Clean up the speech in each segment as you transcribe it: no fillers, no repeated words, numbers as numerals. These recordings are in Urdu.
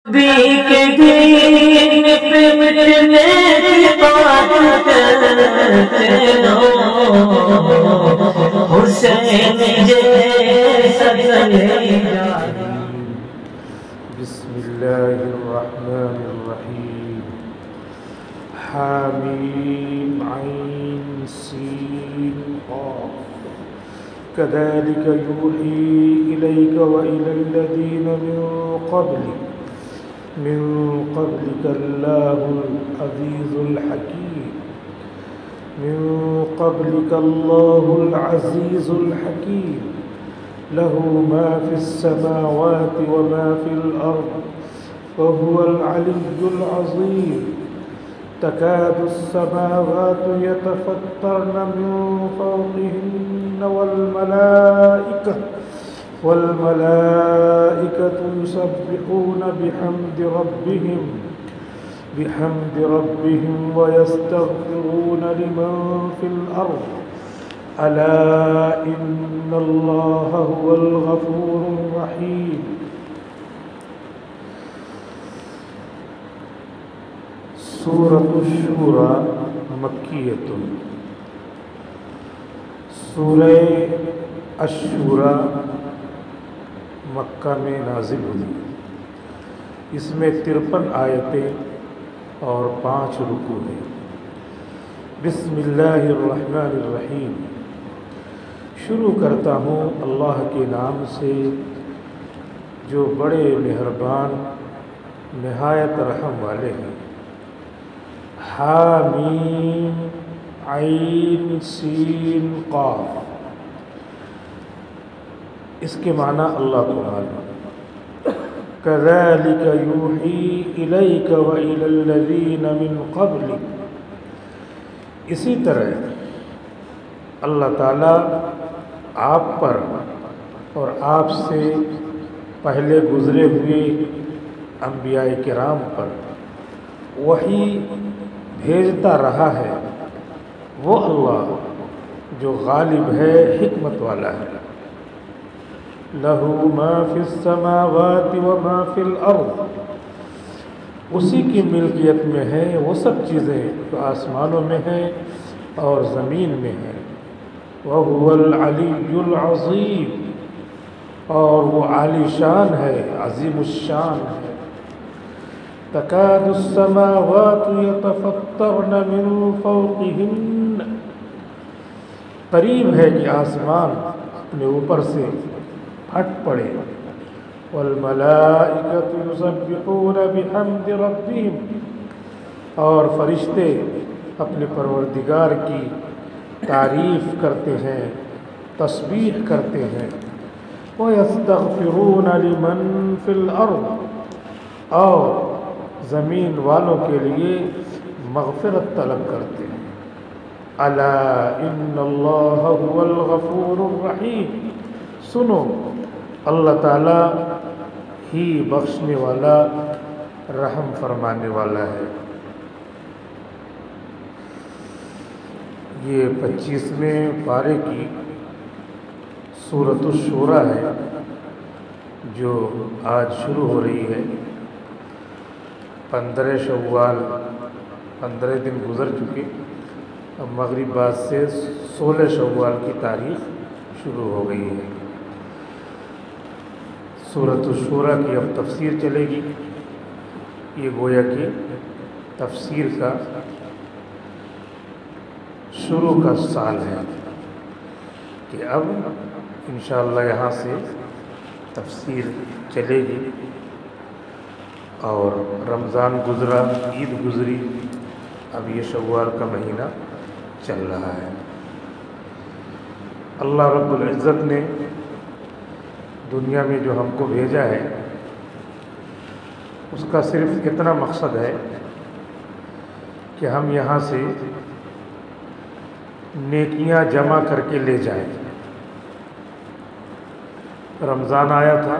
بھی کے دین پہ مٹنے کی بات کرتے ہو حسین جیسا چلے بسم اللہ الرحمن الرحیم حامیم عین سین قاف كذلك يوحي إليك وإلى الذين من قبلك الله العزيز الحكيم له ما في السماوات وما في الأرض وهو العلي العظيم تكاد السماوات يتفطرن من فوقهن والملائكة يسبحون بحمد ربهم ويستغفرون لمن في الأرض ألا إن الله هو الغفور الرحيم سورة الشورى مکیۃ سورہ الشورى مکہ میں نازل ہوئی. اس میں 53 آیتیں اور 5 رکوع ہیں. بسم اللہ الرحمن الرحیم. شروع کرتا ہوں اللہ کے نام سے جو بڑے مہربان نہایت رحم والے ہیں. حامیم عین سین قاف. اس کے معنی اللہ کو معلوم. كذلك يوحي إليك وإلى الذين من قبلك. اسی طرح اللہ تعالیٰ آپ پر اور آپ سے پہلے گزرے ہوئے انبیاء کرام پر وحی بھیجتا رہا ہے. وہ اللہ جو غالب ہے، حکمت والا ہے. لَهُ مَا فِي السَّمَاوَاتِ وَمَا فِي الْأَرْضِ. اسی کی ملکیت میں ہے وہ سب چیزیں جو آسمانوں میں ہیں اور زمین میں ہیں. وَهُوَ الْعَلِيُّ الْعَظِيمُ. اور وہ عالی شان ہے، عظیم الشان ہے. تَكَادُ السَّمَاوَاتُ يَتَفَطَّرْنَ مِنْ فَوْقِهِنَّ. قریب ہے کہ آسمان اپنے اوپر سے پھٹ پڑے. والملائکۃ یسبحون بحمد ربہم. اور فرشتے اپنے پروردگار کی تعریف کرتے ہیں، تسبیح کرتے ہیں. ویستغفرون لمن فی الارض. اور زمین والوں کے لیے مغفرت طلب کرتے ہیں. الا ان اللہ هو الغفور الرحیم. سنو، اللہ تعالیٰ ہی بخشنے والا، رحم فرمانے والا ہے. یہ 25ویں پارے کی سورۃ الشورى ہے جو آج شروع ہو رہی ہے. 15 شوال 15 دن گزر چکے. اب مغرب بعد سے 16 شوال کی تاریخ شروع ہو گئی ہے. سورۃ الشورى کی اب تفسیر چلے گی. یہ گویا کہ تفسیر کا شروع کا سال ہے کہ اب انشاءاللہ یہاں سے تفسیر چلے گی. اور رمضان گزرا، عید گزری، اب یہ شوال کا مہینہ چل رہا ہے. اللہ رب العزت نے دنیا میں جو ہم کو بھیجا ہے اس کا صرف اتنا مقصد ہے کہ ہم یہاں سے نیکیاں جمع کر کے لے جائیں. رمضان آیا تھا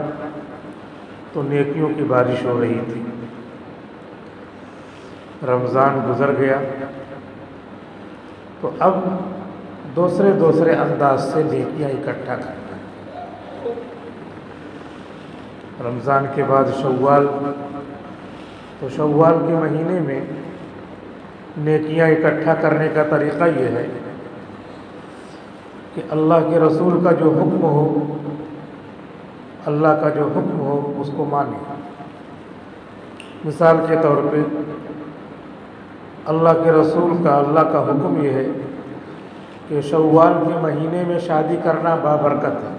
تو نیکیوں کی بارش ہو رہی تھی. رمضان گزر گیا تو اب دوسرے انداز سے نیکیاں اکٹھا کرنا ہے. رمضان کے بعد شوال تو شوال کے مہینے میں نیکیاں اکٹھا کرنے کا طریقہ یہ ہے کہ اللہ کے رسول کا جو حکم ہو، اللہ کا جو حکم ہو اس کو مانیں۔ مثال کے طور پہ اللہ کے رسول کا، اللہ کا حکم یہ ہے کہ شوال کے مہینے میں شادی کرنا بابرکت ہے،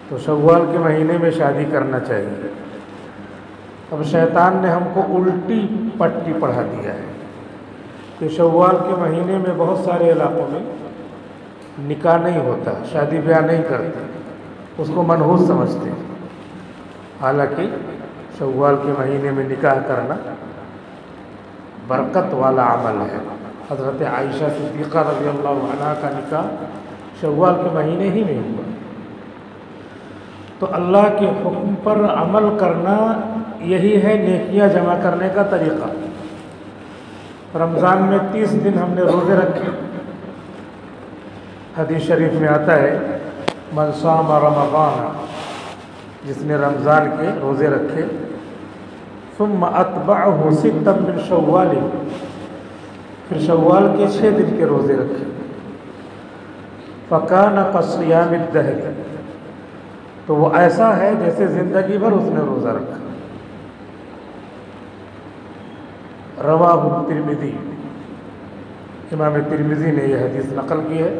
تو شوال کے مہینے میں شادی کرنا چاہیے۔ اب شیطان نے ہم کو الٹی پٹی پڑھا دیا ہے کہ شوال کے مہینے میں بہت سارے علاقوں میں نکاح نہیں ہوتا، شادی بیاہ نہیں کرتے، اس کو منحوس سمجھتے ہیں۔ حالانکہ شوال کے مہینے میں نکاح کرنا برکت والا عمل ہے۔ حضرت عائشہ صدیقہ رضی اللہ عنہ کا نکاح شوال کے مہینے ہی میں ہوا۔ تو اللہ کے حکم پر عمل کرنا یہی ہے نیکیاں جمع کرنے کا طریقہ۔ رمضان میں 30 دن ہم نے روزے رکھے۔ حدیث شریف میں آتا ہے من صام رمضان، جس نے رمضان کے روزے رکھے، ثم اتبعہ ستا من شوال، پھر شوال کے 6 دن کے روزے رکھے، فکان کصیام الدہر، تو وہ ایسا ہے جیسے زندگی بھر اس نے روزہ رکھا۔ رواہ ترمذی، امام ترمذی نے یہ حدیث نقل کی ہے۔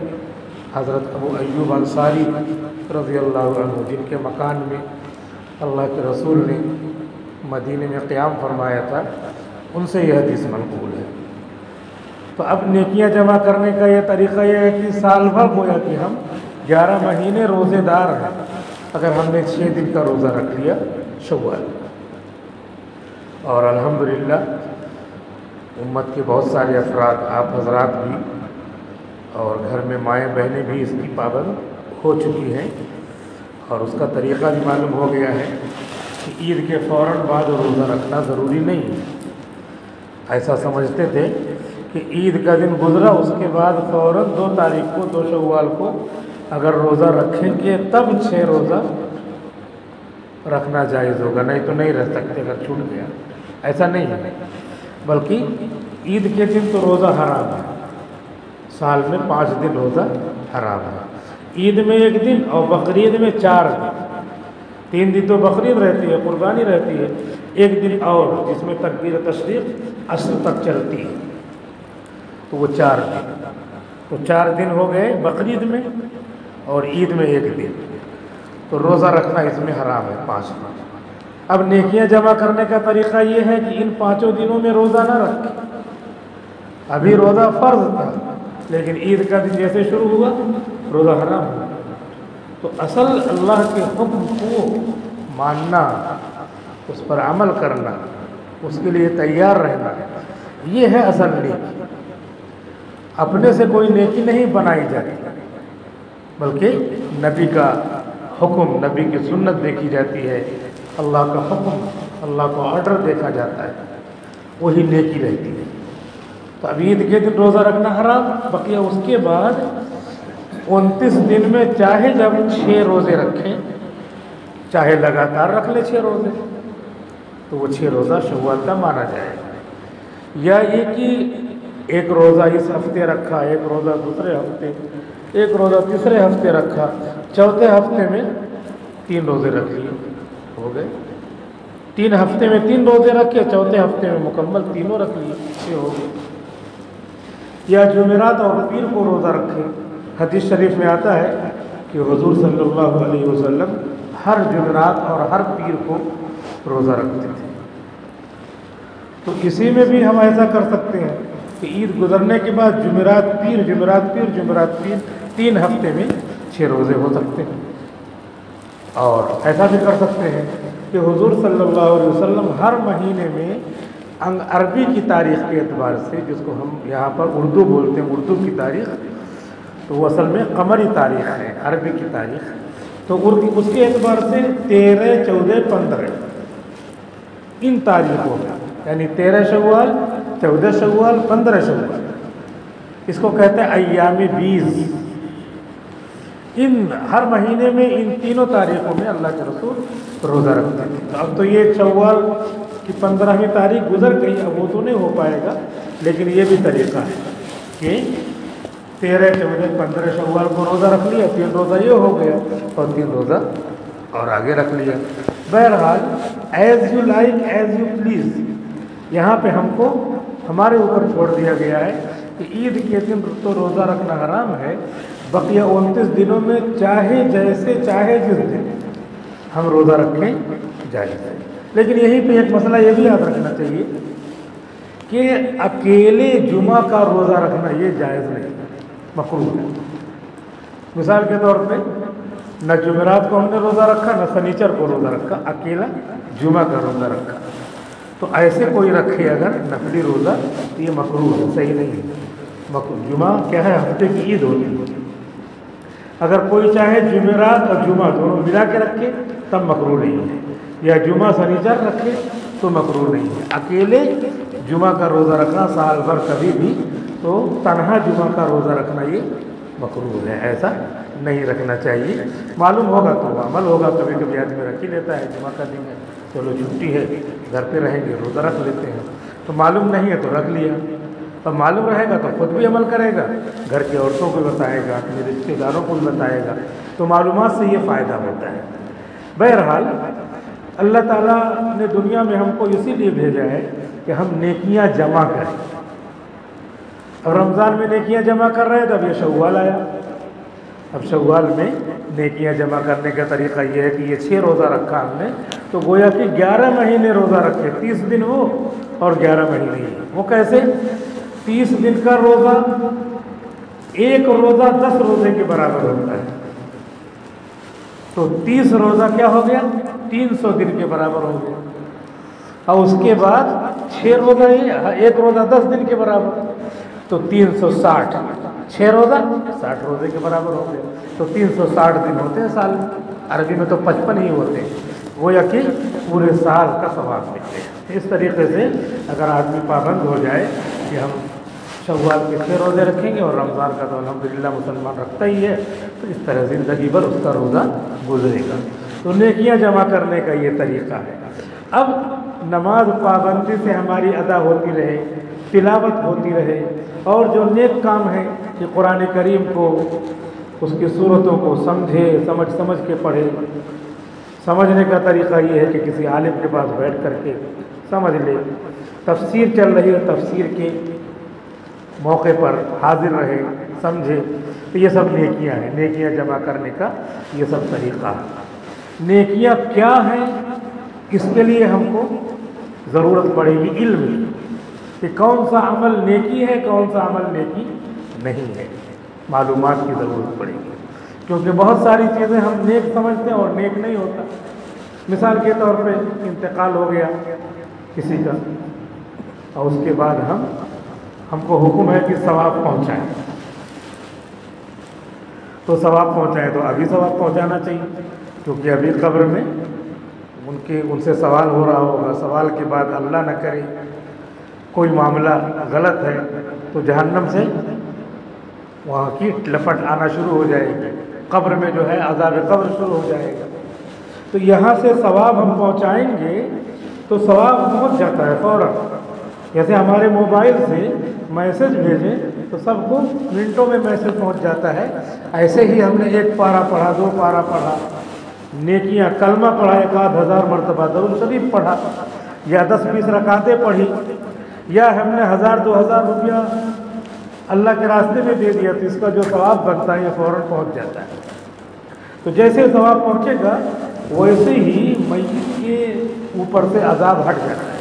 حضرت ابو ایوب انصاری رضی اللہ عنہ، جن کے مکان میں اللہ کے رسول نے مدینے میں قیام فرمایا تھا، ان سے یہ حدیث منقول ہے۔ تو اب نیکیاں جمع کرنے کا یہ طریقہ یہ ہے کہ سال بھر گویا کہ ہم 11 مہینے روزے دار ہیں، اگر ہم نے 6 دن کا روزہ رکھ لیا شوال، اور الحمدللہ امت کے بہت سارے افراد، آپ حضرات بھی اور گھر میں مائیں بہنیں بھی اس کی پابند ہو چکی ہیں، اور اس کا طریقہ بھی معلوم ہو گیا ہے کہ عید کے فوراً بعد روزہ رکھنا ضروری نہیں ہے۔ ایسا سمجھتے تھے کہ عید کا دن گزرا، اس کے بعد فوراً 2 تاریخ کو، 2 شوال کو اگر روزہ رکھیں گے تب 6 روزہ رکھنا جائز ہوگا، نہیں تو نہیں رہ سکتے اگر چھوٹ گیا۔ ایسا نہیں ہے، بلکہ عید کے دن تو روزہ حرام ہے، سال میں 5 دن روزہ حرام ہے۔ عید میں 1 دن اور بقرعید میں 4 دن، 3 دن تو بقرعید رہتی ہے، قربانی رہتی ہے، 1 دن اور جس میں تکبیر تشریق عصر تک چلتی ہے، تو وہ 4 دن، تو 4 دن ہو گئے بقرعید میں، اور عید میں 1 دن، تو روزہ رکھنا اس میں حرام ہے 5 دن۔ اب نیکیاں جمع کرنے کا طریقہ یہ ہے کہ ان 5 دنوں میں روزہ نہ رکھیں۔ ابھی روزہ فرض تھا، لیکن عید کا دن جیسے شروع ہوا روزہ حرام ہوا۔ تو اصل اللہ کے حکم کو ماننا، اس پر عمل کرنا، اس کے لیے تیار رہنا، یہ ہے اصل نیکی۔ اپنے سے کوئی نیکی نہیں بنائی جاتی، بلکہ نبی کا حکم، نبی کی سنت دیکھی جاتی ہے، اللہ کا حکم، اللہ کا آرڈر دیکھا جاتا ہے، وہی نیکی رہتی ہے۔ تو اب عید کے دن روزہ رکھنا حرام، بقیہ اس کے بعد 29 دن میں چاہے جب 6 روزے رکھیں، چاہے لگاتار رکھ لے 6 روزے، تو وہ 6 روزہ شوال کا مانا جائے گا۔ یا یہ کہ ایک روزہ اس ہفتے رکھا، ایک روزہ دوسرے ہفتے، ایک روزہ تیسرے ہفتے رکھا، چوتھے ہفتے میں 3 روزے رکھ لیے، ہو گئے۔ 3 ہفتے میں 3 روزے رکھے، چوتھے ہفتے میں مکمل 3 رکھ لیے، 6 ہو گئے۔ یا جمعرات اور پیر کو روزہ رکھے۔ حدیث شریف میں آتا ہے کہ حضور صلی اللہ علیہ وسلم ہر جمعرات اور ہر پیر کو روزہ رکھتے تھے۔ تو کسی میں بھی ہم ایسا کر سکتے ہیں کہ عید گزرنے کے بعد جمعرات پیر، جمعرات پیر، جمعرات پیر، 3 ہفتے میں 6 روزے ہو سکتے ہیں۔ اور ایسا بھی کر سکتے ہیں کہ حضور صلی اللہ علیہ وسلم ہر مہینے میں عربی کی تاریخ کے اعتبار سے، جس کو ہم یہاں پر اردو بولتے ہیں، اردو کی تاریخ، تو وہ اصل میں قمری تاریخ ہے، عربی کی تاریخ، تو اس کے اعتبار سے 13، 14، 15 ان تاریخوں میں، یعنی 13 شوال، 14 شوال، 15 شوال، اس کو کہتے ہیں ایام 20۔ ان ہر مہینے میں ان تینوں تاریخوں میں اللہ کے رسول روزہ رکھتے تھے۔ اب تو یہ شوال کی 15ویں تاریخ گزر گئی، اب وہ تو نہیں ہو پائے گا، لیکن یہ بھی طریقہ ہے کہ 13، 14، 15 شوال کو روزہ رکھ لیا، 3 روزہ یہ ہو گیا اور 3 روزہ اور آگے رکھ لیا۔ بہرحال as you like as you please, یہاں پہ ہم کو ہمارے اوپر چھوڑ دیا گیا ہے کہ عید کے دن تو روزہ رکھنا حرام ہے، بقیہ 29 دنوں میں چاہے جیسے چاہے جس دن ہم روزہ رکھیں جائز ہے۔ لیکن یہیں پہ ایک مسئلہ یہ بھی یاد رکھنا چاہیے کہ اکیلے جمعہ کا روزہ رکھنا یہ جائز نہیں، مکروہ ہے۔ مثال کے طور پہ نہ جمعرات کو ہم نے روزہ رکھا، نہ سنیچر کو روزہ رکھا، اکیلا جمعہ کا روزہ رکھا، تو ایسے کوئی رکھے اگر نفلی روزہ تو یہ مکروہ ہے، صحیح نہیں ہے۔ جمعہ کیا ہے؟ ہفتے کی عید ہوتی ہے۔ اگر کوئی چاہے جمعرات اور جمعہ دونوں ملا کے رکھے تب مکروہ نہیں ہے، یا جمعہ سنیچر رکھے تو مکروہ نہیں ہے۔ اکیلے جمعہ کا روزہ رکھنا سال بھر کبھی بھی، تو تنہا جمعہ کا روزہ رکھنا یہ مکروہ ہے، ایسا نہیں رکھنا چاہیے۔ معلوم ہوگا تو عمل ہوگا، کبھی کبھی آدمی رکھ ہی لیتا ہے، جمعہ کا دن ہے چلو چھٹی ہے گھر پہ رہیں گے روزہ رکھ لیتے ہیں، تو معلوم نہیں ہے تو رکھ لیا، اور معلوم رہے گا تو خود بھی عمل کرے گا، گھر کی عورتوں کو بتائے گا، اپنے رشتہ داروں کو بھی بتائے گا، تو معلومات سے یہ فائدہ ہوتا ہے۔ بہرحال اللہ تعالیٰ نے دنیا میں ہم کو اسی لیے بھیجا ہے کہ ہم نیکیاں جمع کریں۔ اب رمضان میں نیکیاں جمع کر رہے ہیں، تب یہ شوال آیا۔ اب شوال میں نیکیاں جمع کرنے کا طریقہ یہ ہے کہ یہ 6 روزہ رکھا ہم نے، تو گویا کہ 11 مہینے روزہ رکھے، 30 دن وہ اور 11 مہینے یہ۔ وہ کیسے؟ 30 دن کا روزہ، ایک روزہ 10 روزے کے برابر ہوتا ہے، تو 30 روزہ کیا ہو گیا؟ 300 دن کے برابر ہو گیا، اور اس کے بعد 6 روزہ، ایک روزہ 10 دن کے برابر، تو 360، 6 روزہ 60 روزے کے برابر ہو گئے، تو 360 دن ہوتے ہیں سال میں، عربی میں تو 55 ہی ہوتے ہیں، گویا کہ پورے سال کا ثواب ملتے ہیں۔ اس طریقے سے اگر آدمی پابند ہو جائے کہ ہم شوال کے 6 روزے رکھیں گے اور رمضان کا تو الحمدللہ مسلمان رکھتا ہی ہے، تو اس طرح زندگی بھر اس کا روزہ گزرے گا۔ تو نیکیاں جمع کرنے کا یہ طریقہ ہے۔ اب نماز پابندی سے ہماری ادا ہوتی رہے، تلاوت ہوتی رہے، اور جو نیک کام ہے کہ قرآن کریم کو، اس کی صورتوں کو سمجھے، سمجھ کے پڑھے۔ سمجھنے کا طریقہ یہ ہے کہ کسی عالم کے پاس بیٹھ کر کے سمجھ لے، تفسیر چل رہی ہے تفسیر کے موقع پر حاضر رہے، سمجھے، تو یہ سب نیکیاں ہیں۔ نیکیاں جمع کرنے کا یہ سب طریقہ ہے۔ نیکیاں کیا ہیں، اس کے لیے ہم کو ضرورت پڑے گی علم کی، کہ کون سا عمل نیکی ہے، کون سا عمل نیکی نہیں ہے، معلومات کی ضرورت پڑے گی، کیونکہ بہت ساری چیزیں ہم نیک سمجھتے ہیں اور نیک نہیں ہوتا۔ مثال کے طور پہ انتقال ہو گیا کسی کا، اور اس کے بعد ہم کو حکم ہے کہ ثواب پہنچائیں، تو ثواب پہنچائیں تو ابھی ثواب پہنچانا چاہیے، کیونکہ ابھی قبر میں ان سے سوال ہو رہا ہوگا، سوال کے بعد اللہ نہ کرے کوئی معاملہ غلط ہے تو جہنم سے وہاں کی لپٹ آنا شروع ہو جائے گی، قبر میں جو ہے عذاب قبر شروع ہو جائے گا، تو یہاں سے ثواب ہم پہنچائیں گے تو ثواب پہنچ جاتا ہے فوراً۔ جیسے ہمارے موبائل سے میسج بھیجیں تو سب کو منٹوں میں میسج پہنچ جاتا ہے، ایسے ہی ہم نے 1 پارہ پڑھا، 2 پارہ پڑھا، نیکیاں کلمہ پڑھا 1000 مرتبہ، درود شریف پڑھا، یا 10-20 رکعتیں پڑھی، یا ہم نے 1000-2000 روپیہ اللہ کے راستے میں دے دیا، تو اس کا جو ثواب بنتا ہے یہ فوراً پہنچ جاتا ہے۔ تو جیسے ثواب پہنچے گا ویسے ہی میت کے اوپر سے عذاب ہٹ جاتا ہے۔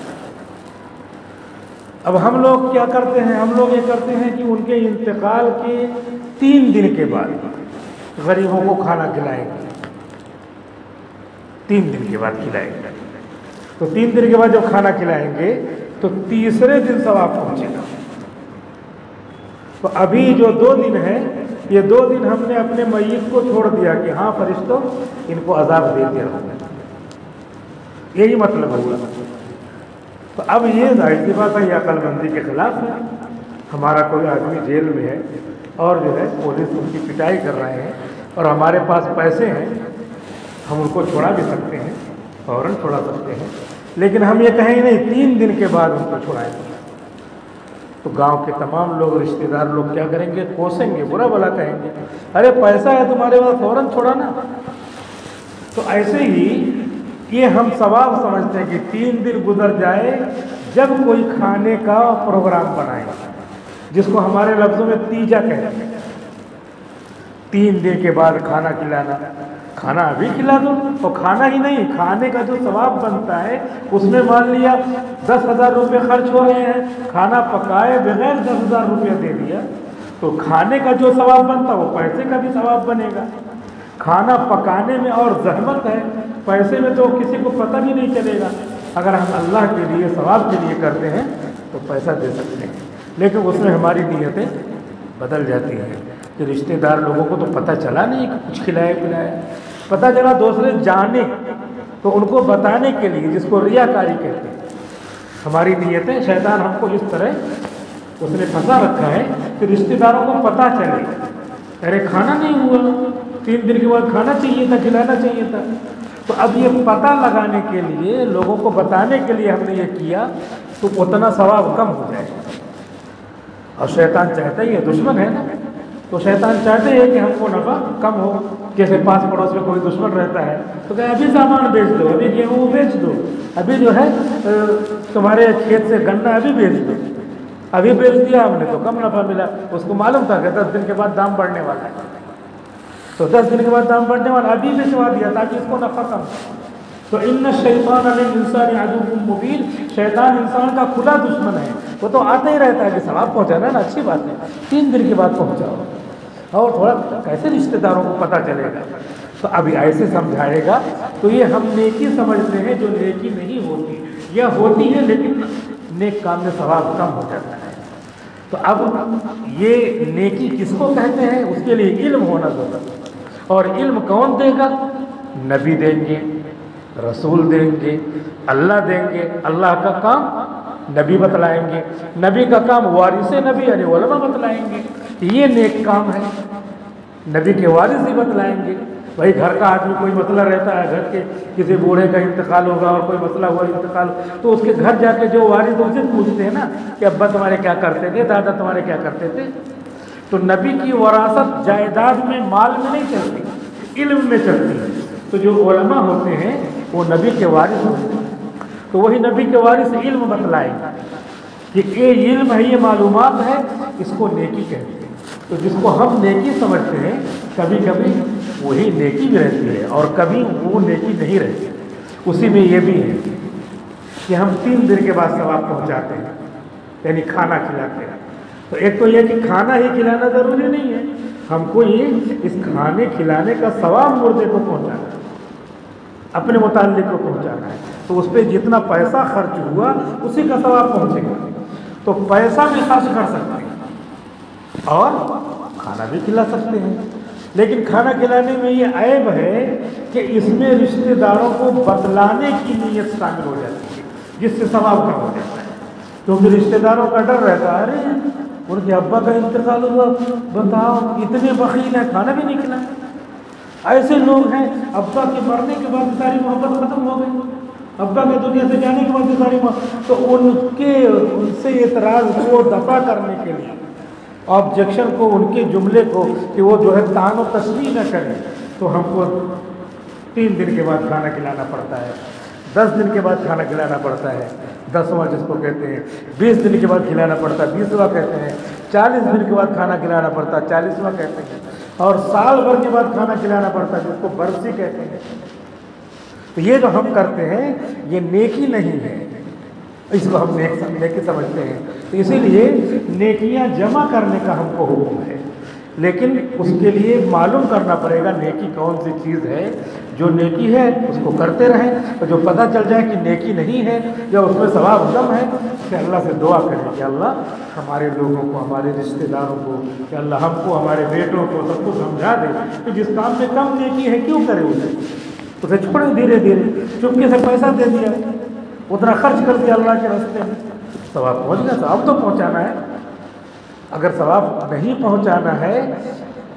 اب ہم لوگ کیا کرتے ہیں؟ ہم لوگ یہ کرتے ہیں کہ ان کے انتقال کے 3 دن کے بعد غریبوں کو کھانا کھلائیں گے، 3 دن کے بعد کھلائیں گے، تو 3 دن کے بعد جب کھانا کھلائیں گے تو تیسرے دن ثواب پہنچے گا۔ تو ابھی جو 2 دن ہیں، یہ 2 دن ہم نے اپنے میت کو چھوڑ دیا کہ ہاں فرشتوں ان کو عذاب دیتے رہو، یہی مطلب ہوگا۔ تو اب یہ ظاہر سی بات ہے، یہ عقل مندی کے خلاف ہے۔ ہمارا کوئی آدمی جیل میں ہے اور جو ہے پولیس ان کی پٹائی کر رہے ہیں، اور ہمارے پاس پیسے ہیں، ہم ان کو چھوڑا بھی سکتے ہیں، فوراً چھوڑا سکتے ہیں، لیکن ہم یہ کہیں نہیں 3 دن کے بعد ان کو چھوڑائیں گے، تو گاؤں کے تمام لوگ، رشتہ دار لوگ کیا کریں گے؟ کوسیں گے، برا بھلا کہیں گے، ارے پیسہ ہے تمہارے پاس، فوراً چھوڑانا۔ تو ایسے ہی یہ ہم ثواب سمجھتے ہیں کہ 3 دن گزر جائے جب کوئی کھانے کا پروگرام بنائے، جس کو ہمارے لفظوں میں تیجا کہتے ہیں، 3 دن کے بعد کھانا کھلانا، کھانا ابھی کھلا دو، اور کھانا ہی نہیں، کھانے کا جو ثواب بنتا ہے اس میں مان لیا 10,000 روپے خرچ ہو رہے ہیں، کھانا پکائے بغیر 10,000 روپیہ دے دیا، تو کھانے کا جو ثواب بنتا وہ پیسے کا بھی ثواب بنے گا۔ کھانا پکانے میں اور زحمت ہے، پیسے میں تو کسی کو پتہ بھی نہیں چلے گا۔ اگر ہم اللہ کے لیے ثواب کے لیے کرتے ہیں تو پیسہ دے سکتے ہیں، لیکن اس میں ہماری نیتیں بدل جاتی ہیں کہ رشتہ دار لوگوں کو تو پتہ چلا نہیں کہ کچھ کھلائے پلائے، پتہ چلا دوسرے جانے، تو ان کو بتانے کے لیے، جس کو ریاکاری کہتے ہیں، ہماری نیتیں، شیطان ہم کو اس طرح اس نے پھنسا رکھا ہے کہ رشتہ داروں کو پتہ چلے، ارے کھانا نہیں ہوا، 3 دن کے بعد کھانا چاہیے تھا، کھلانا چاہیے تھا۔ تو اب یہ پتہ لگانے کے لیے، لوگوں کو بتانے کے لیے ہم نے یہ کیا، تو اتنا ثواب کم ہو جائے گا۔ اور شیطان چاہتا ہی ہے، دشمن ہے نا، تو شیطان چاہتے ہیں کہ ہم کو نفع کم ہو۔ جیسے پاس پڑوس میں کوئی دشمن رہتا ہے تو کہ ابھی سامان بیچ دو، ابھی گیہوں بیچ دو، ابھی جو ہے تمہارے کھیت سے گنا ابھی بیچ دو، ابھی بیچ دیا ہم نے تو کم نفع ملا۔ اس کو معلوم تھا کہ 10 دن کے بعد دام بڑھنے والا ہے، تو 10 دن کے بعد دام بڑھنے والا، ابھی بچوا دیا تاکہ اس کو نفع کم ہو۔ تو ان الشیطان للانسان عدو مبین، شیطان انسان کا کھلا دشمن ہے، وہ تو آتا ہی رہتا ہے کہ ثواب پہنچانا ہے نا، اچھی بات ہے، 3 دن کے بعد پہنچاؤ، اور تھوڑا کیسے رشتہ داروں کو پتہ چلے گا؟ تو ابھی ایسے سمجھائے گا، تو یہ ہم نیکی سمجھتے ہیں جو نیکی نہیں ہوتی، یا ہوتی ہے لیکن نیک کام میں ثواب کم ہو جاتا ہے۔ تو اب یہ نیکی کس کو کہتے ہیں؟ اس کے لیے علم ہونا ضروری ہے، اور علم کون دے گا؟ نبی دیں گے، رسول دیں گے، اللہ دیں گے۔ اللہ کا کام نبی بتلائیں گے، نبی کا کام وارث نبی یعنی علماء بتلائیں گے، یہ نیک کام ہے، نبی کے وارث ہی بتلائیں گے۔ بھائی گھر کا آدمی کوئی مسئلہ رہتا ہے، گھر کے کسی بوڑھے کا انتقال ہوگا اور کوئی مسئلہ ہوا انتقال، تو اس کے گھر جا کے جو وارث ان سے پوچھتے ہیں نا کہ ابا تمہارے کیا کرتے تھے، دادا تمہارے کیا کرتے تھے۔ تو نبی کی وراثت جائیداد میں، مال میں نہیں چلتی، علم میں چلتی ہے۔ تو جو علماء ہوتے ہیں وہ نبی کے وارث ہوتے ہیں، تو وہی نبی کے وارث علم بتلائیں کہ یہ علم ہے، یہ معلومات ہے، اس کو نیکی کہتے ہیں۔ تو جس کو ہم نیکی سمجھتے ہیں، کبھی کبھی وہی نیکی بھی رہتی ہے اور کبھی وہ نیکی نہیں رہتی۔ اسی میں یہ بھی ہے کہ ہم 3 دن کے بعد ثواب پہنچاتے ہیں، یعنی کھانا کھلاتے ہیں۔ تو ایک تو یہ کہ کھانا ہی کھلانا ضروری نہیں ہے، ہم کو یہ اس کھانے کھلانے کا ثواب مردے کو پہنچانا ہے، اپنے متعلق کو پہنچانا ہے، تو اس پہ جتنا پیسہ خرچ ہوا اسی کا ثواب پہنچے گا۔ تو پیسہ بھی خرچ کر سکتے ہیں اور کھانا بھی کھلا سکتے ہیں، لیکن کھانا کھلانے میں یہ عیب ہے کہ اس میں رشتہ داروں کو بتلانے کی نیت شامل ہو جاتی ہے، جس سے ثواب کم ہو جاتا ہے، کیونکہ رشتہ داروں کا ڈر رہتا ہے، ارے ان کے ابا کا انتقال ہوا، بتاؤ اتنے بخیل ہیں، کھانا بھی نہیں کھلائیں۔ ایسے لوگ ہیں ابا کے مرنے کے بعد ساری محبت ختم ہو گئی، ابا کے دنیا سے جانے کے بعد ساری محبت، تو ان سے اعتراض کو دفع کرنے کے لیے، آبجیکشن کو، ان کے جملے کو کہ وہ جو ہے تعان و تشریح نہ کریں، تو ہم کو 3 دن کے بعد کھانا کھلانا پڑتا ہے، 10 دن کے بعد کھانا کھلانا پڑتا ہے، 10واں جس کو کہتے ہیں، 20 دن کے بعد کھلانا پڑتا ہے، 20واں کہتے ہیں، 40 دن کے بعد کھانا کھلانا پڑتا ہے، 40واں کہتے ہیں، اور سال بھر کے بعد کھانا کھلانا پڑتا ہے، جس کو برسی کہتے ہیں۔ تو یہ جو ہم کرتے ہیں یہ نیکی نہیں ہے، اس کو ہم نیکی سمجھتے ہیں۔ تو اسی لیے نیکیاں جمع کرنے کا ہم کو حکم ہے، لیکن اس کے لیے معلوم کرنا پڑے گا نیکی کون سی چیز ہے۔ جو نیکی ہے اس کو کرتے رہیں، اور جو پتہ چل جائے کہ نیکی نہیں ہے یا اس میں ثواب کم ہے، کہ اللہ سے دعا کریں کہ اللہ ہمارے لوگوں کو، ہمارے رشتہ داروں کو، کہ اللہ ہم کو، ہمارے بیٹوں کو، سب کو سمجھا دے کہ جس کام میں کم نیکی ہے کیوں کرے اسے چھوڑے، دھیرے دھیرے چپکے سے پیسہ دے دیا، اتنا خرچ کر دیا اللہ کے راستے میں، ثواب پہنچ گیا۔ ثواب تو پہنچانا ہے، اگر ثواب نہیں پہنچانا ہے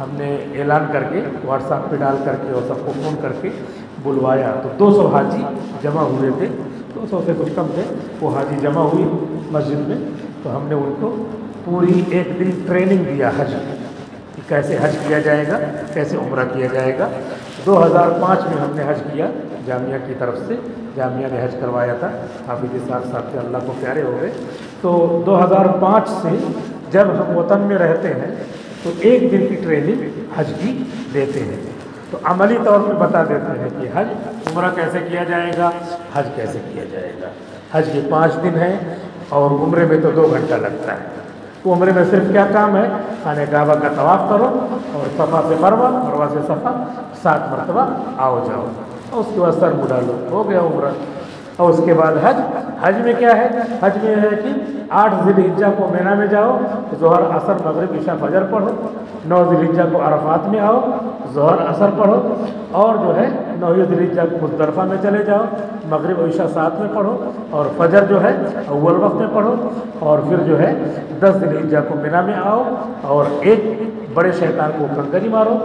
ہم نے اعلان کر کے واٹس ایپ پہ ڈال کر کے اور سب کو فون کر کے بلوایا، تو 200 حاجی جمع ہوئے تھے، 200 سے کچھ کم تھے، وہ حاجی جمع ہوئی مسجد میں، تو ہم نے ان کو پوری ایک دن ٹریننگ دیا حج کہ کیسے حج کیا جائے گا، کیسے عمرہ کیا جائے گا۔ 2005 میں ہم نے حج کیا جامعہ کی طرف سے، جامعہ نے حج کروایا تھا، حافظ صاحب سے اللہ کو پیارے ہو گئے۔ تو 2005 سے جب ہم وطن میں رہتے ہیں تو ایک دن کی ٹریننگ حج کی دیتے ہیں، تو عملی طور پہ بتا دیتے ہیں کہ حج عمرہ کیسے کیا جائے گا، حج کیسے کیا جائے گا۔ حج کے 5 دن ہیں اور عمرے میں تو 2 گھنٹہ لگتا ہے۔ تو عمرے میں صرف کیا کام ہے، خانہ کعبہ کا طواف کرو اور صفا سے مروہ، مروہ سے صفا 7 مرتبہ آؤ جاؤ، اور اس کے بعد سر مڈا لو، ہو گیا عمرہ۔ اور اس کے بعد حج میں کیا ہے، حج میں ہے کہ 8 ذی الحجہ کو مینا میں جاؤ، ظہر عصر مغرب عشاء فجر پڑھو، 9 ذی الحجہ کو عرفات میں آؤ، ظہر عصر پڑھو، اور جو ہے 9 ذی الحجہ کو مزدلفہ میں چلے جاؤ، مغرب عشاء ساتھ میں پڑھو، اور فجر جو ہے اول وقت میں پڑھو، اور پھر جو ہے 10 ذی الحجہ کو مینا میں آؤ اور ایک بڑے شیطان کو کنکری مارو،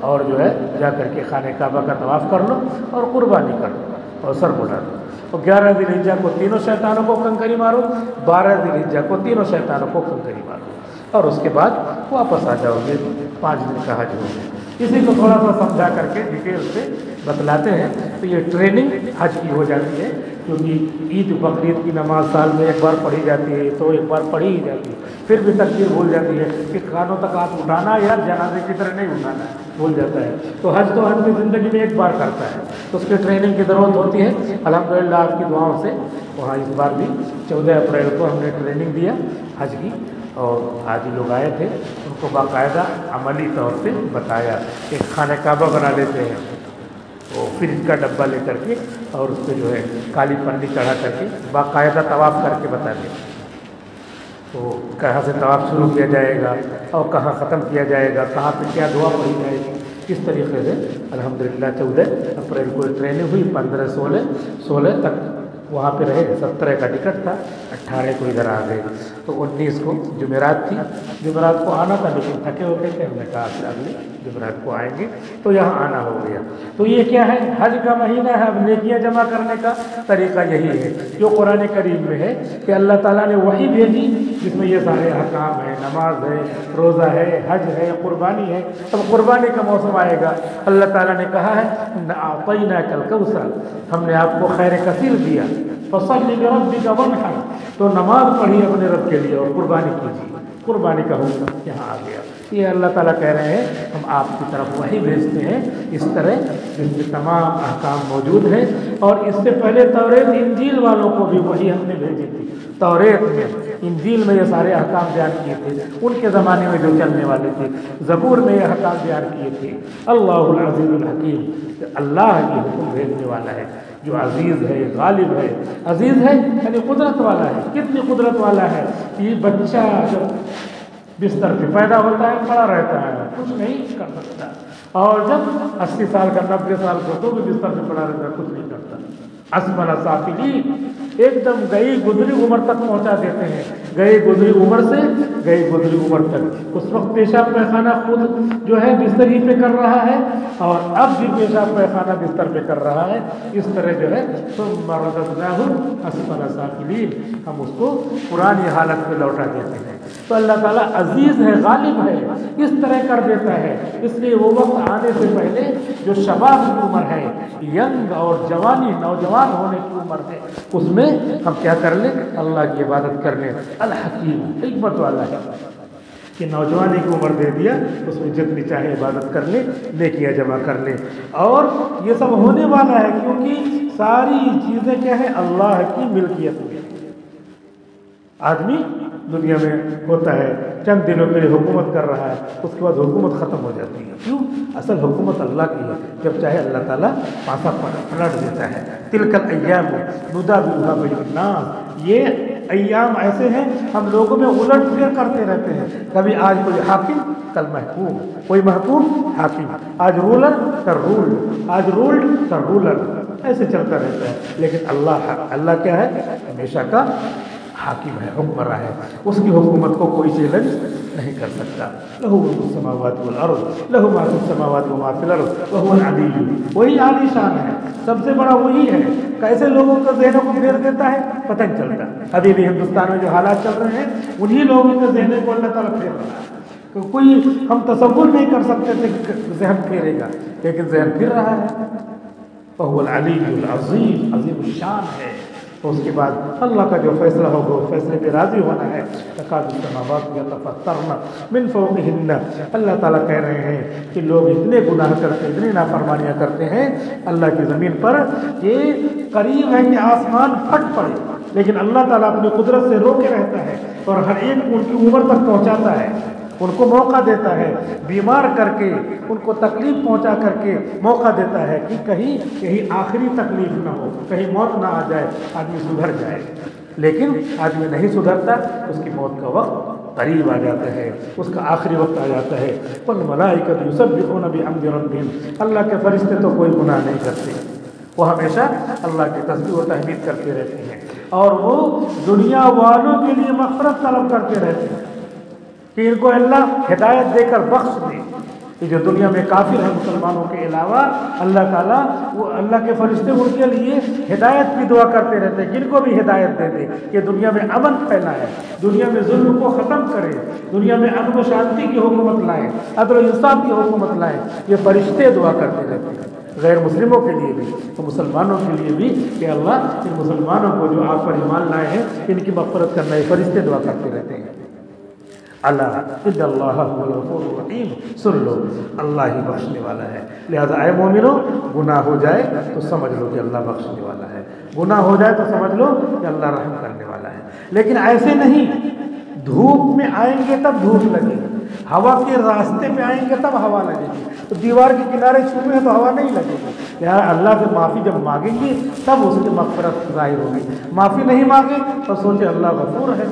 اور جو ہے جا کر کے خانہ کعبہ کا طواف کر لو اور قربانی کر لو اور سر مڈا لو۔ اور 11 ذی الحجہ کو تینوں شیطانوں کو کنکری مارو، 12 ذی الحجہ کو تینوں شیطانوں کو کنکری مارو، اور اس کے بعد واپس آ جاؤ گے، 5 دن کا حج ہو گیا۔ اسی کو تھوڑا سا سمجھا کر کے ڈیٹیل سے بتلاتے ہیں، تو یہ ٹریننگ حج کی ہو جاتی ہے، کیونکہ عید بقرعید کی نماز سال میں ایک بار پڑھی جاتی ہے، تو ایک بار پڑھی ہی جاتی ہے، پھر بھی تکبیر بھول جاتی ہے کہ کانوں تک ہاتھ اٹھانا یا جنازے کی طرح نہیں اٹھانا، بھول جاتا ہے۔ تو حج تو آدمی زندگی میں ایک بار کرتا ہے، تو اس کی ٹریننگ کی ضرورت ہوتی ہے۔ الحمدللہ آپ کی دعاؤں سے وہاں اس بار بھی 14 اپریل کو ہم نے ٹریننگ دیا حج کی، اور حاجی لوگ آئے تھے، ان کو باقاعدہ عملی طور پہ بتایا کہ خانہ کعبہ بنا لیتے ہیں، وہ فریج کا ڈبہ لے کر کے اور اس پہ جو ہے کالی پنی چڑھا کر کے باقاعدہ طواف کر کے بتا دیں، تو کہاں سے طواف شروع کیا جائے گا اور کہاں ختم کیا جائے گا، کہاں پہ کیا دعا پڑھی جائے گی، کس طریقے سے۔ الحمدللہ 14 اپریل کو ٹریننگ ہوئی، 15 16 تک وہاں پہ رہے، 17 کا ٹکٹ تھا، 18 کو ادھر آ گئے، تو 19 کو جمعرات تھی، جمعرات کو آنا تھا لیکن تھکے ہو گئے تھے، ہم نے کہا کہ اگلے جمعرات کو آئیں گے، تو یہاں آنا ہو گیا۔ تو یہ کیا ہے، حج کا مہینہ ہے، اب نیکیاں جمع کرنے کا طریقہ یہی ہے جو قرآن کریم میں ہے کہ اللہ تعالیٰ نے وحی بھیجی جس میں یہ سارے احکام ہیں، نماز ہے، روزہ ہے، حج ہے، قربانی ہے۔ اب قربانی کا موسم آئے گا، اللہ تعالیٰ نے کہا ہے اعطیناک الکوثر، ہم نے آپ کو خیر کثیر دیا، فصلی لربک وانحر، تو نماز پڑھی اپنے رب کے لیے اور قربانی کیجیے، قربانی کا حکم یہاں آ گیا۔ یہ اللہ تعالیٰ کہہ رہے ہیں ہم آپ کی طرف وحی بھیجتے ہیں اس طرح جس میں تمام احکام موجود ہیں، اور اس سے پہلے توریت انجیل والوں کو بھی وحی ہم نے بھیجی تھی، توریت میں انجیل میں یہ سارے احکام بیان کیے تھے، ان کے زمانے میں جو چلنے والے تھے، زبور میں یہ احکام بیان کیے تھے۔ اللہ العزیز الحکیم، اللہ یہ حکم بھیجنے والا ہے جو عزیز ہے، غالب ہے۔ عزیز ہے یعنی قدرت والا ہے، کتنی قدرت والا ہے، یہ بچہ جب بستر پہ پیدا ہوتا ہے پڑا رہتا ہے، کچھ نہیں کر سکتا، اور جب 80 سال کا 90 سال کا تو بھی بستر پہ پڑا رہتا ہے، کچھ نہیں کرتا۔ اسفل سافلین، ایک دم گئی گزری عمر تک پہنچا دیتے ہیں، گئی گزری عمر سے گئی گزری عمر تک۔ اس وقت پیشاب پیخانہ خود جو ہے بستر ہی پہ کر رہا ہے، اور اب بھی پیشاب پیخانہ بستر پہ کر رہا ہے، اس طرح جو ہے ثم رددناہ اسفل سافلین، ہم اس کو پرانی حالت میں لوٹا دیتے ہیں۔ تو اللہ تعالیٰ عزیز ہے، غالب ہے، اس طرح کر دیتا ہے۔ اس لیے وہ وقت آنے سے پہلے جو شباب کی عمر ہے، ینگ اور جوانی، نوجوان ہونے کی عمر ہے، اس میں ہم کیا کر لیں، اللہ کی عبادت کر لیں۔ الحکیم، حکمت والا ہے کہ نوجوانی کی عمر دے دیا، اس میں جتنی چاہے عبادت کر لیں، نیکیاں جمع کر لیں، اور یہ سب ہونے والا ہے کیونکہ ساری چیزیں کیا ہے، اللہ کی ملکیت میں۔ آدمی دنیا میں ہوتا ہے، چند دنوں کے لیے حکومت کر رہا ہے، اس کے بعد حکومت ختم ہو جاتی ہے۔ کیوں؟ اصل حکومت اللہ کی ہے، جب چاہے اللہ تعالیٰ پاسا پلٹ دیتا ہے۔ تلک الایام نداولها بین الناس، یہ ایام ایسے ہیں ہم لوگوں میں الٹ پھیر کرتے رہتے ہیں، کبھی آج کوئی حاکم کل محکوم، کوئی محکوم حاکم، آج رولر کل رول، آج رولڈ کل رولر، ایسے چلتا رہتا ہے۔ لیکن اللہ کیا ہے، ہمیشہ کا حاکم ہے، حکمراں ہے، اس کی حکومت کو کوئی چیلنج نہیں کر سکتا۔ لہ ملک السماوات والارض لہ ما فی السماوات وما فی الارض وہو العلی، وہی عالی شان ہے، سب سے بڑا وہی ہے۔ کیسے لوگوں کا ذہنوں کو پھیر دیتا ہے پتہ نہیں چلتا۔ ابھی بھی ہندوستان میں جو حالات چل رہے ہیں انہی لوگوں کے ذہنوں کو اللہ تعالیٰ پھیر رہا ہے۔ کوئی ہم تصور نہیں کر سکتے تھے کہ ذہن پھیرے گا، لیکن ذہن پھر رہا ہے۔ وہو العلی العظیم، عظیم الشان ہے۔ تو اس کے بعد اللہ کا جو فیصلہ ہوگا وہ فیصلے پہ راضی ہونا ہے۔ تکاد السماوات یتفطرن من فوقہن، اللہ تعالیٰ کہہ رہے ہیں کہ لوگ اتنے گناہ کرتے، اتنی نافرمانیاں کرتے ہیں اللہ کی زمین پر، یہ قریب ہے کہ آسمان پھٹ پڑے، لیکن اللہ تعالیٰ اپنی قدرت سے روکے رہتا ہے اور ہر ایک کو ان کی عمر تک پہنچاتا ہے، ان کو موقع دیتا ہے، بیمار کر کے ان کو تکلیف پہنچا کر کے موقع دیتا ہے کہ کہیں آخری تکلیف نہ ہو، کہیں موت نہ آ جائے، آدمی سدھر جائے۔ لیکن آدمی نہیں سدھرتا، اس کی موت کا وقت قریب آ جاتا ہے، اس کا آخری وقت آ جاتا ہے۔ والملائکۃ یسبحون بحمد ربہم، اللہ کے فرشتے تو کوئی گناہ نہیں کرتے، وہ ہمیشہ اللہ کی تسبیح و تحمید کرتے رہتے ہیں، اور وہ دنیا والوں کے لیے مغفرت طلب کرتے رہتے ہیں کہ ان کو اللہ ہدایت دے کر بخش دے۔ کہ جو دنیا میں کافر ہیں مسلمانوں کے علاوہ، اللہ تعالیٰ وہ اللہ کے فرشتے ان کے لیے ہدایت کی دعا کرتے رہتے ہیں، جن کو بھی ہدایت دے دے کہ دنیا میں امن پھیلائے، دنیا میں ظلم کو ختم کرے، دنیا میں امن و شانتی کی حکومت لائے، عدل و انصاف کی حکومت لائے۔ یہ فرشتے دعا کرتے رہتے ہیں، غیر مسلموں کے لیے بھی تو مسلمانوں کے لیے بھی کہ اللہ ان مسلمانوں کو جو آپ پر ایمان لائے ہیں ان کی مغفرت کرنا ہے، فرشتے دعا کرتے رہتے ہیں۔ اللہ ان اللہ هو الغفور الرحیم، سن لو اللہ ہی بخشنے والا ہے۔ لہذا اے مومنو، گناہ ہو جائے تو سمجھ لو کہ اللہ بخشنے والا ہے، گناہ ہو جائے تو سمجھ لو کہ اللہ رحم کرنے والا ہے۔ لیکن ایسے نہیں دھوپ میں آئیں گے تب دھوپ لگے گی، ہوا کے راستے پہ آئیں گے تب ہوا لگے گی، تو دیوار کے کنارے چھوئیں ہیں تو ہوا نہیں لگے گی۔ لہٰذا اللہ سے معافی جب مانگیں گے تب اس کی مغفرت ظاہر ہوگی۔ معافی نہیں مانگے تو سوچے اللہ غفور ہے،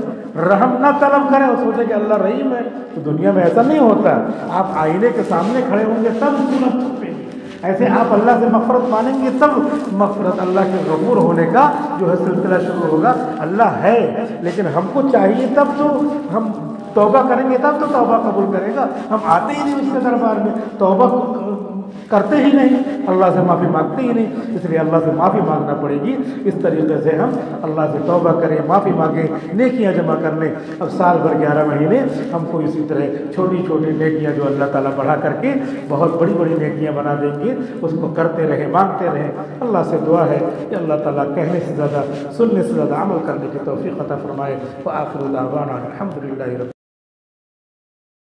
رحم نہ طلب کریں اور سوچے کہ اللہ رحیم ہے، تو دنیا میں ایسا نہیں ہوتا۔ آپ آئینے کے سامنے کھڑے ہوں گے تب صورت چھپے گی، ایسے آپ اللہ سے مغفرت مانیں گے تب مغفرت اللہ کے غفور ہونے کا جو ہے سلسلہ شروع ہوگا۔ اللہ ہے لیکن ہم کو چاہیے تب تو ہم توبہ کریں گے، تب تو توبہ قبول کرے گا۔ ہم آتے ہی نہیں اس کے دربار میں، توبہ کرتے ہی نہیں، اللہ سے معافی مانگتے ہی نہیں، اس لیے اللہ سے معافی مانگنا پڑے گی۔ اس طریقے سے ہم اللہ سے توبہ کریں، معافی مانگیں، نیکیاں جمع کر لیں۔ اب سال بھر 11 مہینے ہم کو اسی طرح چھوٹی چھوٹی نیکیاں جو اللہ تعالیٰ بڑھا کر کے بہت بڑی بڑی نیکیاں بنا دیں گے، اس کو کرتے رہیں، مانگتے رہیں۔ اللہ سے دعا ہے کہ اللہ تعالیٰ کہنے سے زیادہ سننے سے زیادہ عمل کرنے کی توفیق عطا فرمائے۔ وآخر دعوانا الحمد للہ رب